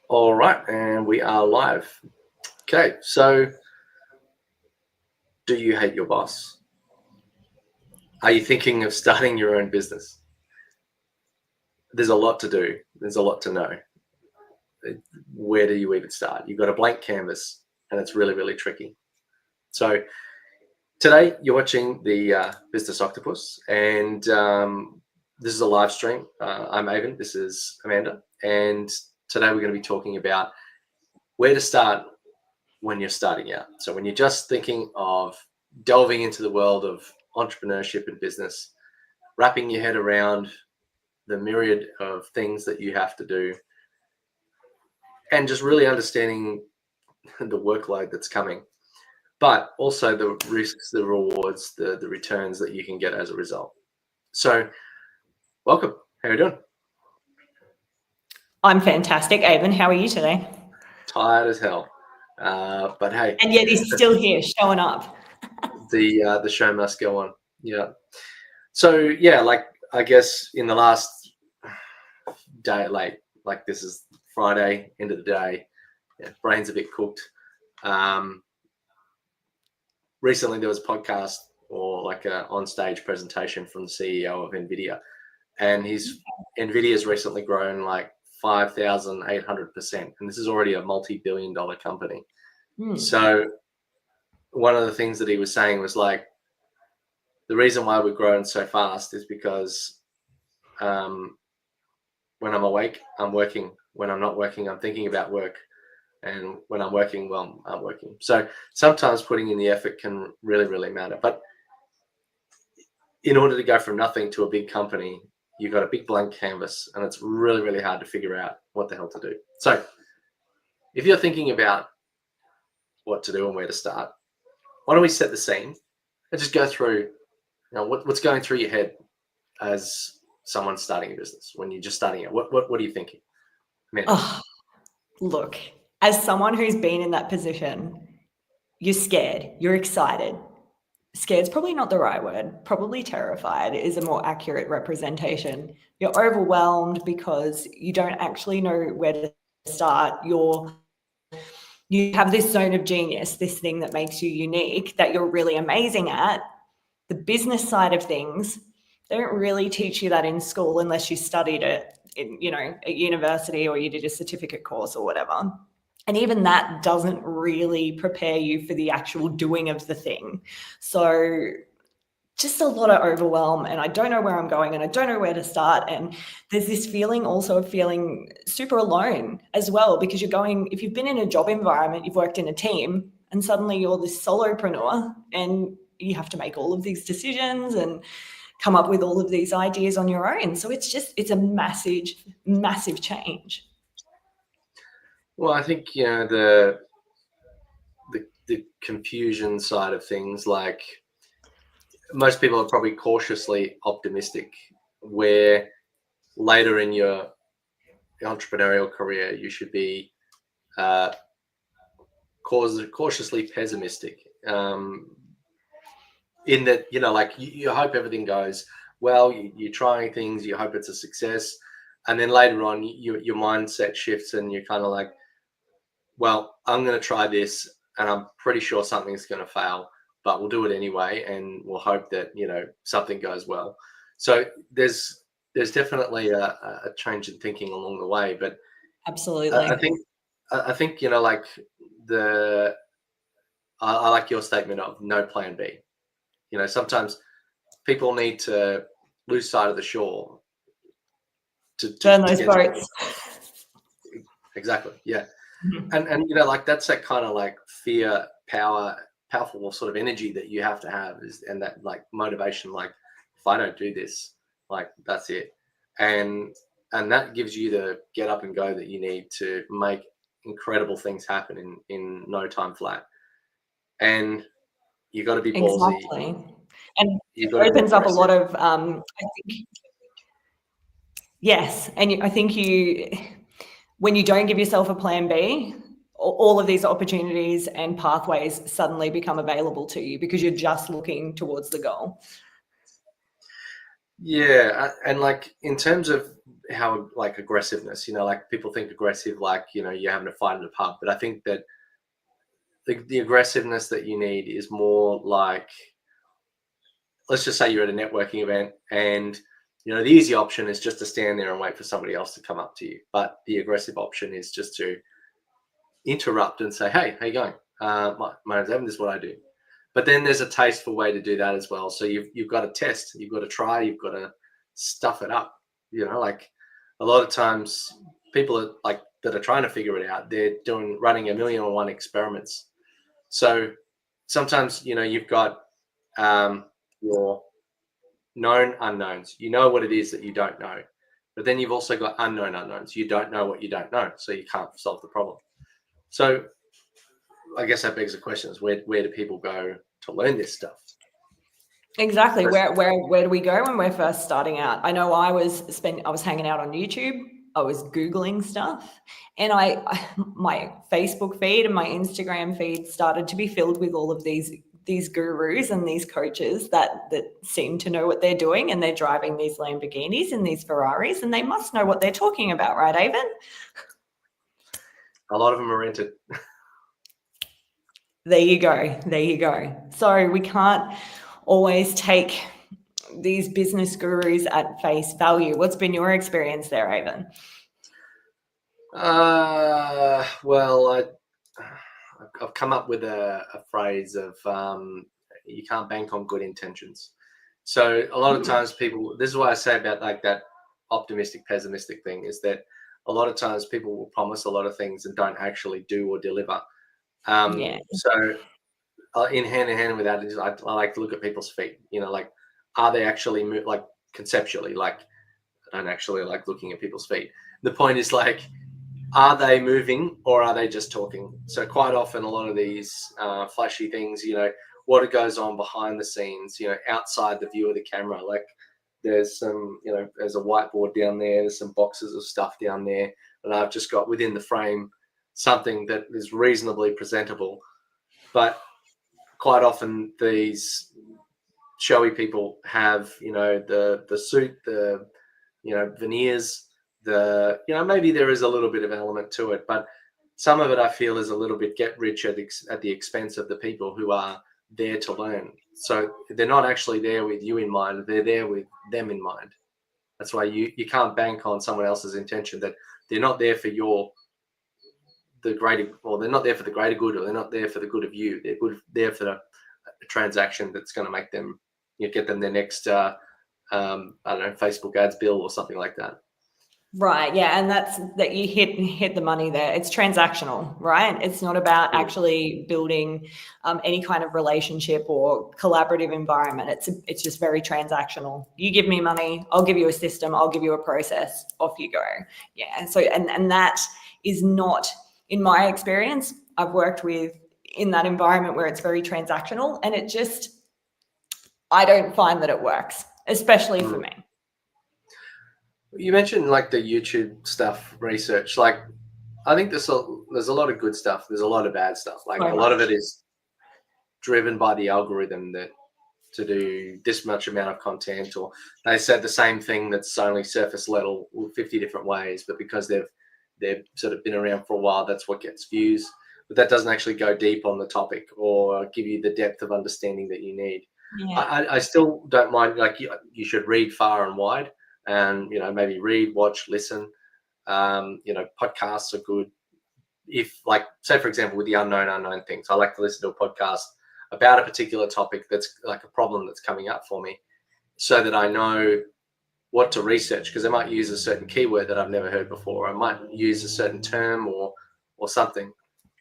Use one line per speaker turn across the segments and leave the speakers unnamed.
All right, and we are live. Okay, so do you hate your boss? Are you thinking of starting your own business? There's a lot to do. There's a lot to know. Where do you even start? You've got a blank canvas, and it's really, really tricky. So today you're watching the Business Octopus, and this is a live stream. I'm Avon. This is Amanda, and today we're going to be talking about where to start when you're starting out. So when you're just thinking of delving into the world of entrepreneurship and business, wrapping your head around the myriad of things that you have to do, and just really understanding the workload that's coming, but also the risks, the rewards, the returns that you can get as a result. So welcome. How are you doing?
I'm fantastic. Avon, how are you today?
Tired as hell. But hey.
And yet he's still here, showing up.
The show must go on. Yeah. So yeah, like I guess in the last day, like this is Friday, end of the day, brain's a bit cooked. Recently there was a podcast or like a on-stage presentation from the CEO of NVIDIA, and NVIDIA's recently grown like 5,800%, and this is already a multi-billion-dollar company. So one of the things that he was saying was like, the reason why we've grown so fast is because when I'm awake, I'm working. When I'm not working, I'm thinking about work. And when I'm working, well, I'm working. So sometimes putting in the effort can really, really matter. But in order to go from nothing to a big company, you've got a big blank canvas, and it's really, really hard to figure out what the hell to do. So if you're thinking about what to do and where to start, why don't we set the scene and just go through, what's going through your head as someone starting a business when you're just starting out? What are you thinking?
Look, as someone who's been in that position, you're scared, you're excited. Scared's probably not the right word. Probably terrified is a more accurate representation. You're overwhelmed because you don't actually know where to start. You have this zone of genius, this thing that makes you unique, that you're really amazing at. The business side of things, they don't really teach you that in school unless you studied it at university or you did a certificate course or whatever. And even that doesn't really prepare you for the actual doing of the thing. So just a lot of overwhelm, and I don't know where I'm going and I don't know where to start. And there's this feeling also of feeling super alone as well, because if you've been in a job environment, you've worked in a team, and suddenly you're this solopreneur and you have to make all of these decisions and come up with all of these ideas on your own. So it's a massive, massive change.
Well, I think, the confusion side of things, like most people are probably cautiously optimistic, where later in your entrepreneurial career, you should be cautiously pessimistic, in that, like you hope everything goes well, you're trying things, you hope it's a success. And then later on, your mindset shifts and you're kind of like, well, I'm going to try this and I'm pretty sure something's going to fail, but we'll do it anyway. And we'll hope that, something goes well. So there's definitely a change in thinking along the way, but
absolutely.
I think, like I like your statement of no plan B. Sometimes people need to lose sight of the shore to
burn those boats.
Exactly. Yeah. And like that's that kind of like fear, powerful sort of energy that you have to have, and that like motivation, like if I don't do this, like that's it. And that gives you the get up and go that you need to make incredible things happen in no time flat. And you got to be ballsy.
Exactly. And it opens up a lot of, I think, yes. And I think when you don't give yourself a plan B, all of these opportunities and pathways suddenly become available to you because you're just looking towards the goal.
Yeah. And like in terms of how like aggressiveness, like people think aggressive, like, you're having a fight in a pub. But I think that the aggressiveness that you need is more like, let's just say you're at a networking event and, the easy option is just to stand there and wait for somebody else to come up to you. But the aggressive option is just to interrupt and say, hey, how you going? My name's Evan, this is what I do. But then there's a tasteful way to do that as well. So you've got to test, you've got to try, you've got to stuff it up. Like a lot of times people that are trying to figure it out, they're running 1,000,001 experiments. So sometimes, you've got your known unknowns. You know what it is that you don't know. But then you've also got unknown unknowns. You don't know what you don't know, so you can't solve the problem. So I guess that begs the question is where do people go to learn this stuff?
Exactly. Where do we go when we're first starting out? I know I was hanging out on YouTube. I was Googling stuff, and my Facebook feed and my Instagram feed started to be filled with all of these gurus and these coaches that seem to know what they're doing, and they're driving these Lamborghinis and these Ferraris, and they must know what they're talking about, right, Avon?
A lot of them are rented.
There you go. So we can't always take these business gurus at face value. What's been your experience there, Avon?
Well, I've come up with a phrase of you can't bank on good intentions. So a lot of times people, this is why I say about like that optimistic, pessimistic thing, is that a lot of times people will promise a lot of things and don't actually do or deliver. So in hand with that, I like to look at people's feet, like, are they actually like conceptually, like, I don't actually like looking at people's feet. The point is like, are they moving or are they just talking? So quite often a lot of these flashy things, what goes on behind the scenes, outside the view of the camera, like there's some, there's a whiteboard down there, there's some boxes of stuff down there, and I've just got within the frame something that is reasonably presentable. But quite often these showy people have, the suit, the, veneers, maybe there is a little bit of element to it, but some of it I feel is a little bit get rich at the expense of the people who are there to learn. So they're not actually there with you in mind, they're there with them in mind. That's why you can't bank on someone else's intention, that they're not there for they're not there for the greater good, or they're not there for the good of you. They're there for a transaction that's going to make them, get them their next, I don't know, Facebook ads bill or something like that.
Right. Yeah. And that you hit the money there. It's transactional, right? It's not about actually building any kind of relationship or collaborative environment. It's just very transactional. You give me money, I'll give you a system, I'll give you a process, off you go. Yeah. So, and that is not, in my experience, I've worked in that environment where it's very transactional, and I don't find that it works, especially for me.
You mentioned like the YouTube stuff, research. Like, I think there's a lot of good stuff. There's a lot of bad stuff. Like a lot of it is driven by the algorithm to do this much amount of content, or they said the same thing that's only surface level 50 different ways, but because they've sort of been around for a while, that's what gets views. But that doesn't actually go deep on the topic or give you the depth of understanding that you need. Yeah. I still don't mind, like you should read far and wide. And, maybe read, watch, listen. Podcasts are good. If, like, say, for example, with the unknown things, I like to listen to a podcast about a particular topic that's like a problem that's coming up for me, so that I know what to research, because I might use a certain keyword that I've never heard before. I might use a certain term or something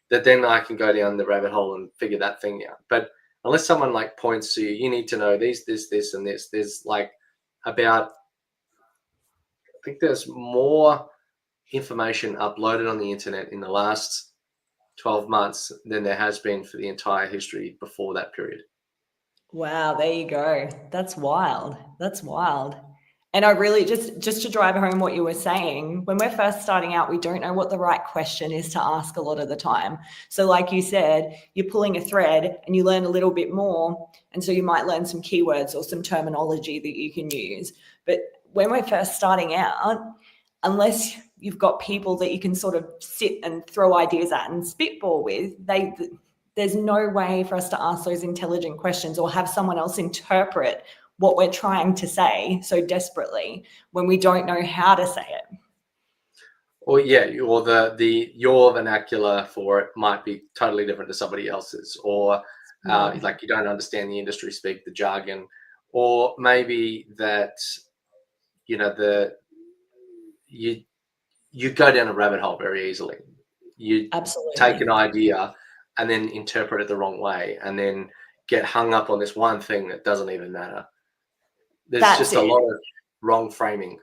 that then I can go down the rabbit hole and figure that thing out. But unless someone like points to you need to know this, and this, there's like about, I think there's more information uploaded on the internet in the last 12 months than there has been for the entire history before that period.
Wow, there you go. That's wild. And I really, just to drive home what you were saying, when we're first starting out, we don't know what the right question is to ask a lot of the time. So like you said, you're pulling a thread and you learn a little bit more. And so you might learn some keywords or some terminology that you can use. But when we're first starting out, unless you've got people that you can sort of sit and throw ideas at and spitball with, there's no way for us to ask those intelligent questions or have someone else interpret what we're trying to say so desperately when we don't know how to say it.
Or or your vernacular for it might be totally different to somebody else's, or like you don't understand the industry speak, the jargon, or maybe that you go down a rabbit hole very easily. You
Absolutely.
take an idea and then interpret it the wrong way, and then get hung up on this one thing that doesn't even matter. There's just a lot of wrong framing.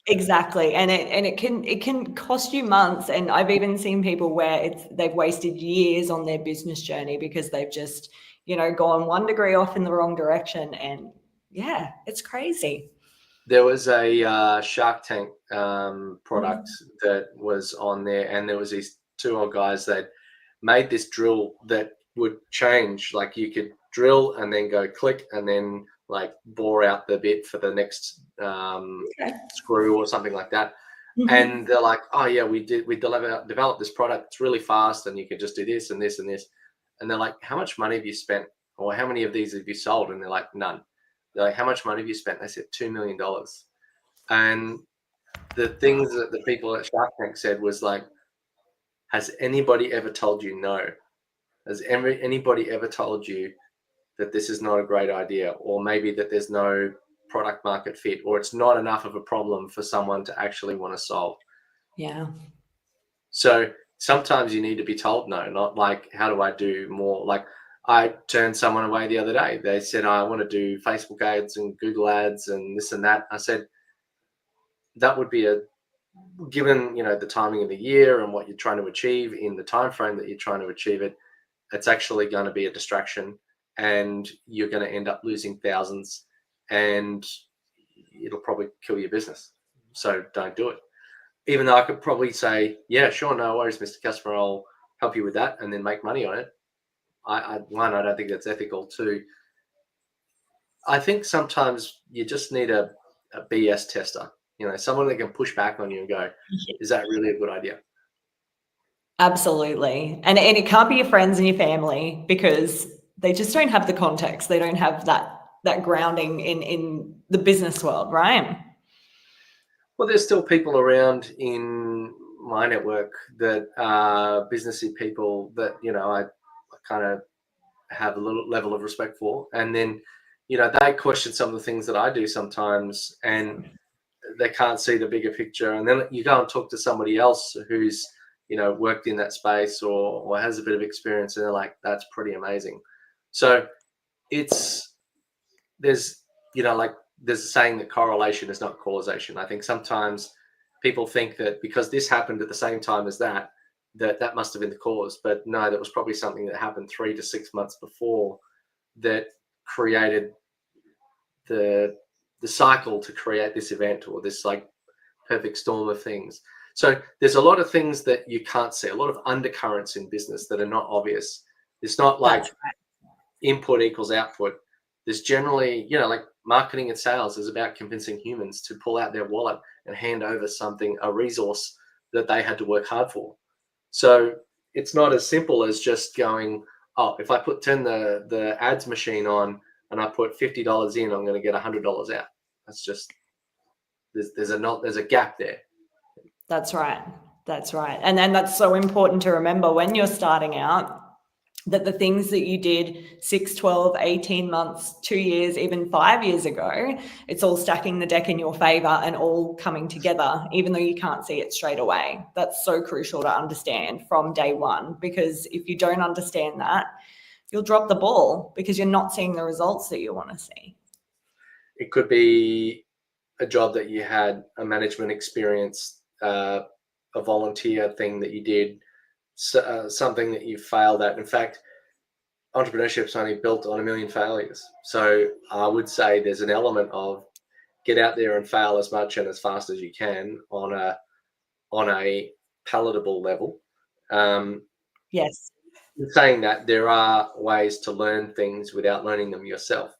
Exactly, and it can cost you months, and I've even seen people where they've wasted years on their business journey because they've just gone 1 degree off in the wrong direction, and yeah, it's crazy.
There was a Shark Tank product that was on there, and there was these two old guys that made this drill that would change. Like you could drill and then go click and then like bore out the bit for the next screw or something like that. And they're like, oh yeah, we developed this product. It's really fast, and you can just do this and this and this. And they're like, how much money have you spent, or how many of these have you sold? And they're like, none. They're like, how much money have you spent? They said $2 million. And the things that the people at Shark Tank said was like, has anybody ever told you no? Has anybody ever told you that this is not a great idea, or maybe that there's no product market fit, or it's not enough of a problem for someone to actually want to solve?
Yeah.
So sometimes you need to be told no, not like, how do I do more? Like I turned someone away the other day. They said, I want to do Facebook ads and Google ads and this and that. I said, that would be given, the timing of the year and what you're trying to achieve in the time frame that you're trying to achieve it, it's actually going to be a distraction, and you're going to end up losing thousands, and it'll probably kill your business. So don't do it. Even though I could probably say, yeah, sure, no worries, Mr. Customer, I'll help you with that and then make money on it. I don't think that's ethical. Two, I think sometimes you just need a BS tester, someone that can push back on you and go, is that really a good idea?
Absolutely. And it can't be your friends and your family, because they just don't have the context. They don't have that grounding in the business world, right?
Well, there's still people around in my network that are businessy people that, I kind of have a little level of respect for. And then, they question some of the things that I do sometimes, and they can't see the bigger picture. And then you go and talk to somebody else who's, worked in that space or has a bit of experience, and they're like, that's pretty amazing. So there's a saying that correlation is not causation. I think sometimes people think that because this happened at the same time as that must have been the cause. But no, that was probably something that happened 3 to 6 months before that created the cycle to create this event, or this like perfect storm of things. So there's a lot of things that you can't see, a lot of undercurrents in business that are not obvious. It's not like input equals output. There's generally, like marketing and sales is about convincing humans to pull out their wallet and hand over something, a resource that they had to work hard for. So it's not as simple as just going, oh, if I turn the ads machine on and I put $50 in, I'm going to get $100 out. That's just, there's a gap there.
That's right. That's right. And then that's so important to remember when you're starting out, that the things that you did 6, 12, 18 months, 2 years, even 5 years ago, it's all stacking the deck in your favor and all coming together, even though you can't see it straight away. That's so crucial to understand from day one, because if you don't understand that, you'll drop the ball because you're not seeing the results that you want to see.
It could be a job that you had, a management experience, a volunteer thing that you did, something that you failed at. In fact, entrepreneurship's only built on 1 million failures. So I would say there's an element of get out there and fail as much and as fast as you can on a palatable level.
Yes.
Saying that, there are ways to learn things without learning them yourself,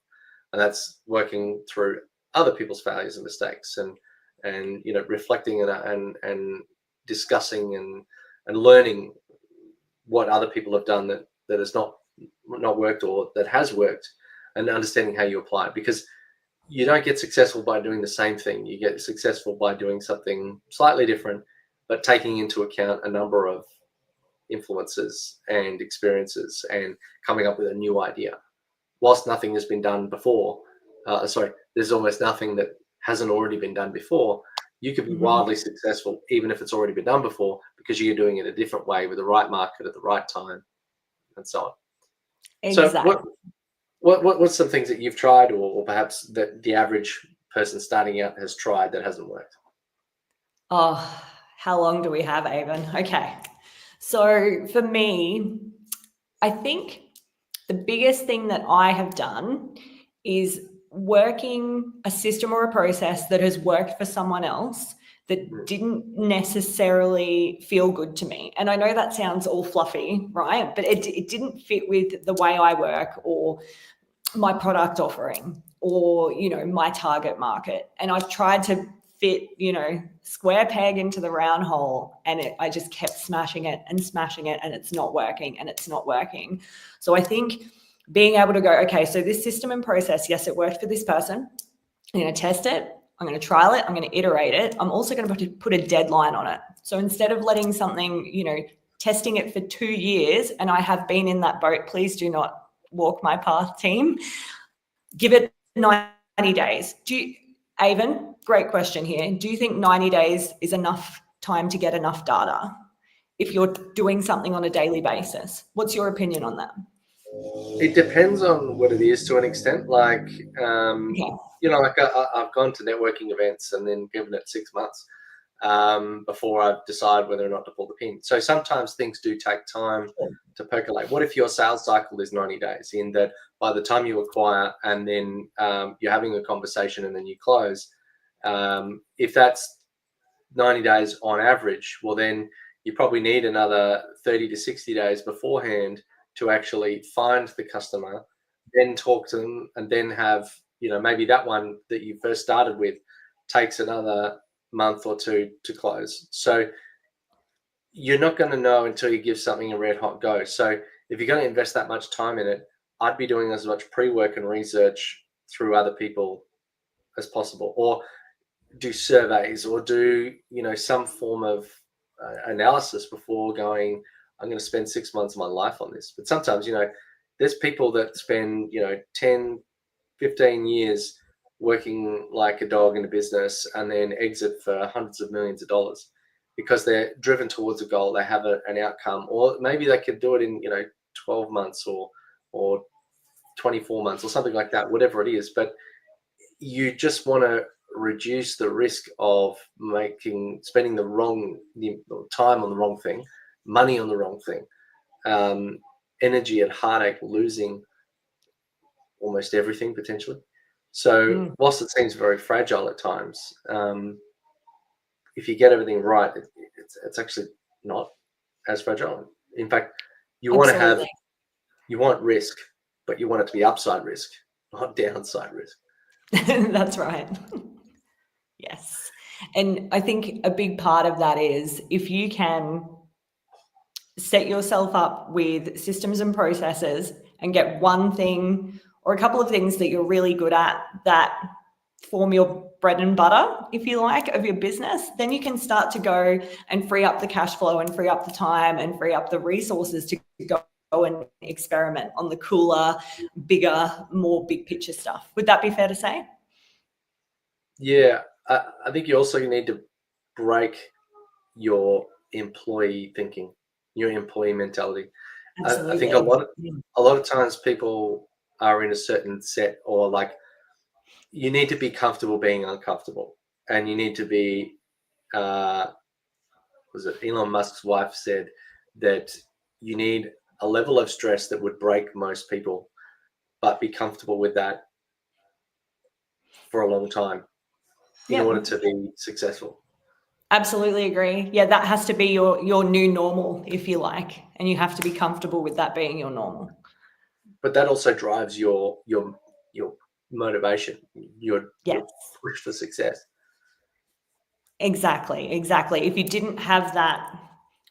and that's working through other people's failures and mistakes. And and reflecting and discussing and learning what other people have done that has not worked or that has worked, and understanding how you apply it. Because you don't get successful by doing the same thing. You get successful by doing something slightly different, but taking into account a number of influences and experiences and coming up with a new idea. Whilst nothing has been done before, there's almost nothing that hasn't already been done before. You could be wildly successful even if it's already been done before, because you're doing it a different way with the right market at the right time, and so on.
Exactly.
So what's some things that you've tried, or perhaps that the average person starting out has tried that hasn't worked?
Oh, how long do we have, Avon? Okay. So for me, I think the biggest thing that I have done is working a system or a process that has worked for someone else that didn't necessarily feel good to me. And I know that sounds all fluffy, right? But it didn't fit with the way I work or my product offering or, my target market. And I've tried to fit, square peg into the round hole, and I just kept smashing it, and it's not working, and it's not working. So I think being able to go, okay, so this system and process, yes, it worked for this person. I'm going to test it. I'm going to trial it. I'm going to iterate it. I'm also going to put a deadline on it. So instead of letting something, testing it for 2 years, and I have been in that boat, please do not walk my path, team. Give it 90 days. Avon, great question here. Do you think 90 days is enough time to get enough data if you're doing something on a daily basis? What's your opinion on that?
It depends on what it is to an extent. Like,
Okay.
I've gone to networking events and then given it 6 months before I decide whether or not to pull the pin. So sometimes things do take time to percolate. What if your sales cycle is 90 days, in that by the time you acquire and then you're having a conversation and then you close, if that's 90 days on average, well, then you probably need another 30 to 60 days beforehand to actually find the customer, then talk to them, and then have, maybe that one that you first started with takes another month or two to close. So you're not going to know until you give something a red hot go. So if you're going to invest that much time in it, I'd be doing as much pre-work and research through other people as possible, or do surveys, or do some form of analysis before going, I'm going to spend 6 months of my life on this. But sometimes there's people that spend 10, 15 years working like a dog in a business and then exit for hundreds of millions of dollars because they're driven towards a goal. They have an outcome, or maybe they could do it in 12 months or 24 months or something like that, whatever it is. But you just want to reduce the risk of spending the time on the wrong thing, money on the wrong thing, energy and heartache, losing almost everything potentially. So whilst it seems very fragile at times, if you get everything right, it's actually not as fragile. In fact, you want risk, but you want it to be upside risk, not downside risk.
That's right. Yes. And I think a big part of that is if you can set yourself up with systems and processes and get one thing or a couple of things that you're really good at that form your bread and butter, if you like, of your business, then you can start to go and free up the cash flow and free up the time and free up the resources to go and experiment on the cooler, bigger, more big picture stuff. Would that be fair to say?
Yeah, I think you also need to break your employee thinking, your employee mentality. I think a lot of times people are in a certain set, or like, you need to be comfortable being uncomfortable, and you need to be was it Elon Musk's wife said that you need a level of stress that would break most people, but be comfortable with that for a long time in order to be successful.
Absolutely agree. Yeah, that has to be your new normal, if you like, and you have to be comfortable with that being your normal.
But that also drives your motivation, your push for success.
Exactly. If you didn't have that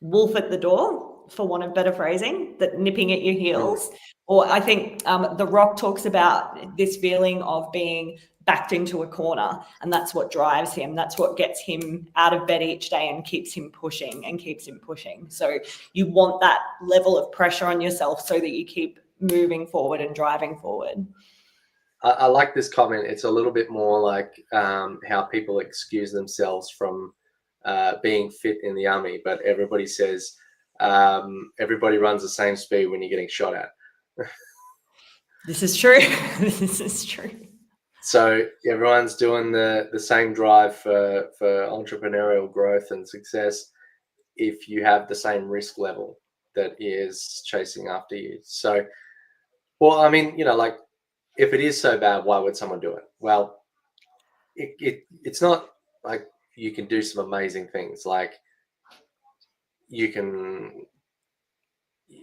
wolf at the door, for want of better phrasing, that nipping at your heels, or I think The Rock talks about this feeling of being backed into a corner, and that's what drives him. That's what gets him out of bed each day and keeps him pushing. So you want that level of pressure on yourself so that you keep moving forward and driving forward.
I like this comment. It's a little bit more like how people excuse themselves from being fit in the army, but everybody says everybody runs the same speed when you're getting shot at.
This is true. This is true.
So everyone's doing the same drive for entrepreneurial growth and success if you have the same risk level that is chasing after you. So, well, I mean, like, if it is so bad, why would someone do it? Well, it's not like you can do some amazing things. Like you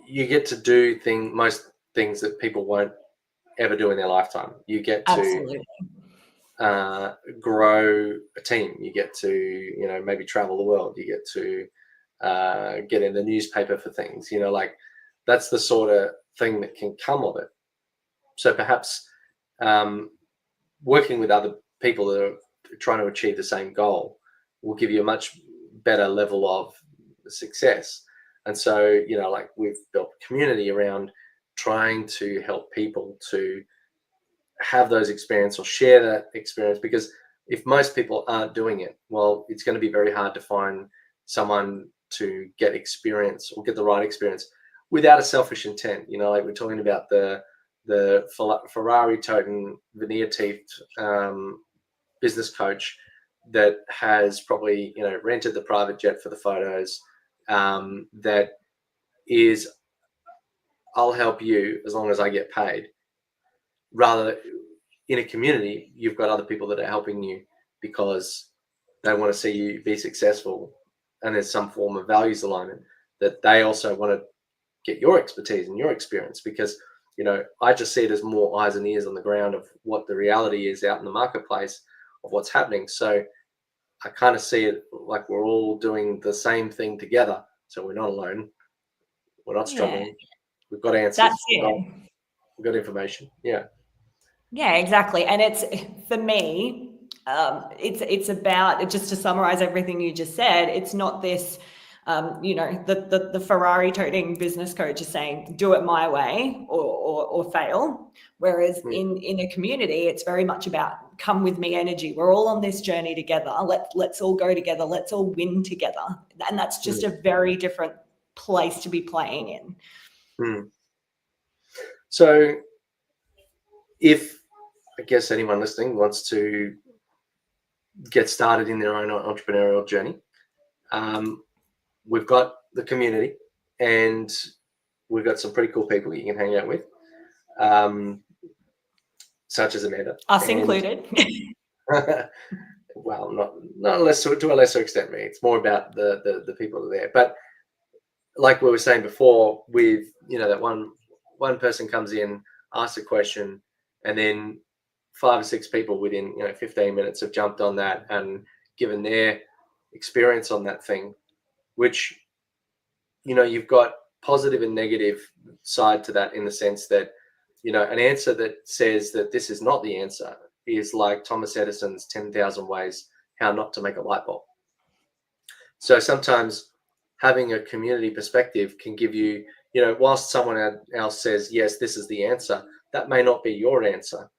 get to do most things that people won't ever do in their lifetime. You get to
Absolutely.
Grow a team. You get to maybe travel the world. You get to get in the newspaper for things. Like that's the sort of thing that can come of it. So perhaps working with other people that are trying to achieve the same goal will give you a much better level of success. And so, like we've built a community around trying to help people to have those experiences or share that experience, because if most people aren't doing it, well, it's going to be very hard to find someone to get experience or get the right experience without a selfish intent. Like we're talking about the Ferrari toting veneer teethed business coach that has probably rented the private jet for the photos, that is, I'll help you as long as I get paid. Rather, in a community, you've got other people that are helping you because they want to see you be successful, and there's some form of values alignment that they also want to get your expertise and your experience, because I just see it as more eyes and ears on the ground of what the reality is out in the marketplace of what's happening. So I kind of see it like we're all doing the same thing together. So we're not alone. We're not struggling.
Yeah.
We've got answers.
That's it.
We've got information. Yeah.
Yeah, exactly. And it's, for me, it's about, just to summarize everything you just said, it's not this, the Ferrari toting business coach is saying, do it my way or fail. Whereas in a community, it's very much about come with me energy. We're all on this journey together. Let's all go together. Let's all win together. And that's just a very different place to be playing in.
So if, I guess, anyone listening wants to get started in their own entrepreneurial journey, we've got the community and we've got some pretty cool people you can hang out with, such as Amanda.
Us included.
Well, not less to a lesser extent me. It's more about the people that are there. But like we were saying before, with that one person comes in, asks a question, and then 5 or 6 people within 15 minutes have jumped on that and given their experience on that thing, which you've got positive and negative side to that, in the sense that an answer that says that this is not the answer is like Thomas Edison's 10,000 ways how not to make a light bulb. So sometimes having a community perspective can give you, whilst someone else says, yes, this is the answer, that may not be your answer,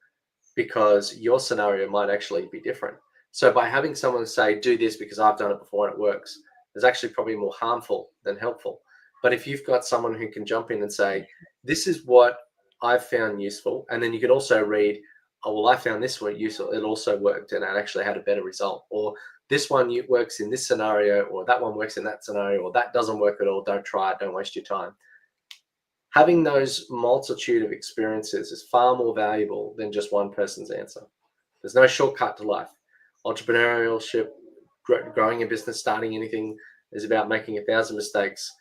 because your scenario might actually be different. So by having someone say, do this because I've done it before and it works, is actually probably more harmful than helpful. But if you've got someone who can jump in and say, this is what I've found useful, and then you can also read, oh, well, I found this one useful, it also worked and I actually had a better result, or this one works in this scenario, or that one works in that scenario, or that doesn't work at all, don't try it, don't waste your time. Having those multitude of experiences is far more valuable than just one person's answer. There's no shortcut to life. Entrepreneurship, growing a business, starting anything, is about making 1,000 mistakes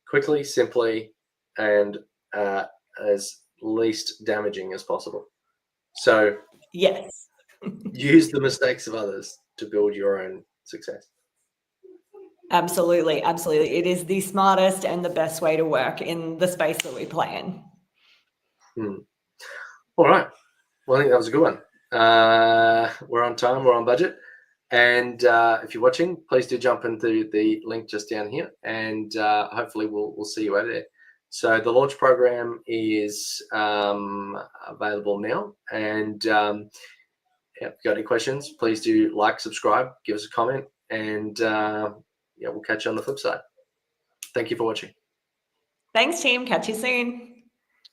quickly, simply, and as least damaging as possible. So
yes,
use the mistakes of others to build your own success.
Absolutely, absolutely. It is the smartest and the best way to work in the space that we play in.
All right. Well, I think that was a good one. We're on time, we're on budget. And if you're watching, please do jump into the link just down here, and hopefully we'll see you out there. So the launch program is available now. And if you've got any questions, please do like, subscribe, give us a comment, and we'll catch you on the flip side. Thank you for watching.
Thanks, team. Catch you soon.